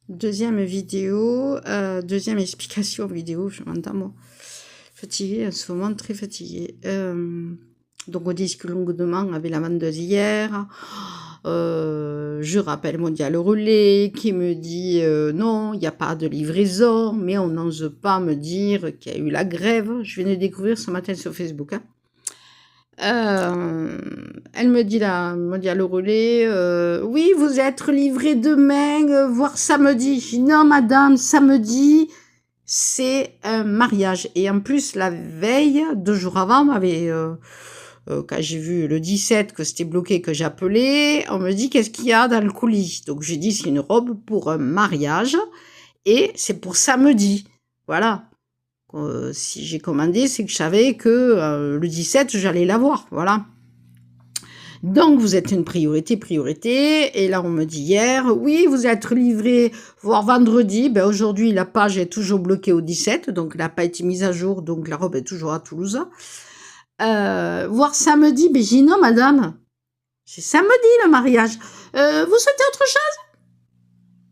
Deuxième vidéo, deuxième explication vidéo, je m'entends moi. Fatiguée, en ce moment, très fatiguée. Donc on discute longuement avec la vendeuse hier. Je rappelle Mondial Relais qui me dit non, il n'y a pas de livraison, mais on n'ose pas me dire qu'il y a eu la grève. Je viens de découvrir ce matin sur Facebook. Hein. Elle me dit là, Mondial Relais, oui, vous êtes livré demain, voire samedi. Je dis non, madame, samedi, c'est un mariage. Et en plus, la veille, 2 jours avant, quand j'ai vu le 17 que c'était bloqué, que j'appelais, on me dit qu'est-ce qu'il y a dans le colis. Donc j'ai dit c'est une robe pour un mariage et c'est pour samedi. Voilà. Si j'ai commandé, c'est que je savais que le 17, j'allais l'avoir. Voilà. Donc, vous êtes une priorité. Et là, on me dit hier, oui, vous êtes livré, voire vendredi. Ben, aujourd'hui, la page est toujours bloquée au 17, donc elle n'a pas été mise à jour, donc la robe est toujours à Toulouse. Voire samedi, ben, j'ai dit non, madame. C'est samedi, le mariage. Vous souhaitez autre chose?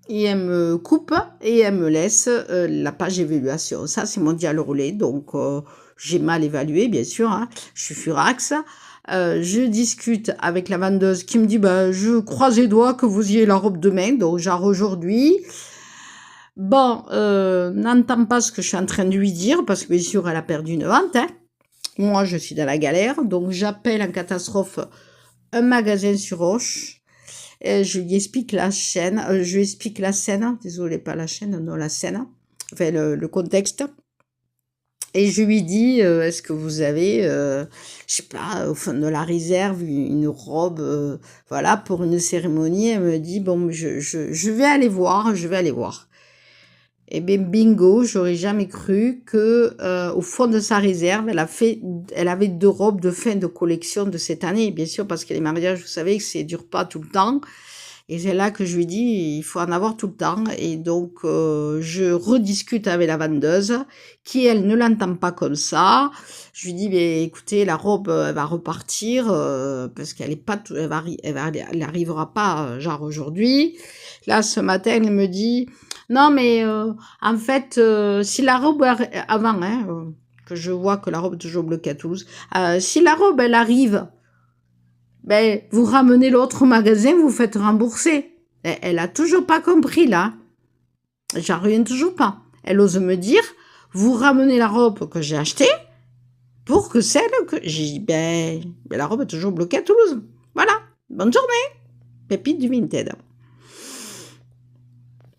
Et elle me coupe et elle me laisse la page évaluation. Ça, c'est Mondial Relais. Donc, j'ai mal évalué, bien sûr. Hein. Je suis furax. Je discute avec la vendeuse qui me dit bah, je croise les doigts que vous ayez la robe demain. Donc, genre aujourd'hui. Bon, n'entends pas ce que je suis en train de lui dire parce que, bien sûr, elle a perdu une vente. Hein. Moi, je suis dans la galère. Donc, j'appelle en catastrophe un magasin sur Roche. Je lui explique la scène, désolé, pas la chaîne, non, la scène, enfin le contexte. Et je lui dis, est-ce que vous avez, je sais pas, au fond de la réserve, une robe, voilà, pour une cérémonie. Elle me dit, bon, je vais aller voir, Et bien, bingo, j'aurais jamais cru que au fond de sa réserve, elle avait 2 robes de fin de collection de cette année, bien sûr, parce que les mariages, vous savez que ça dure pas tout le temps. Et c'est là que je lui dis, il faut en avoir tout le temps. Et donc, je rediscute avec la vendeuse, qui, elle, ne l'entend pas comme ça. Je lui dis, mais écoutez, la robe, elle va repartir, parce qu'elle est pas, elle arrivera pas, genre aujourd'hui. Là, ce matin, elle me dit, non, mais en fait, si la robe, avant, hein, que je vois que la robe est toujours bloquée à Toulouse, si la robe, elle arrive, ben, vous ramenez l'autre au magasin, vous faites rembourser. Elle a toujours pas compris, là. J'en reviens toujours pas. Elle ose me dire, vous ramenez la robe que j'ai achetée pour que celle que... J'ai dit, ben, la robe est toujours bloquée à Toulouse. Voilà. Bonne journée. Pépite du Vinted.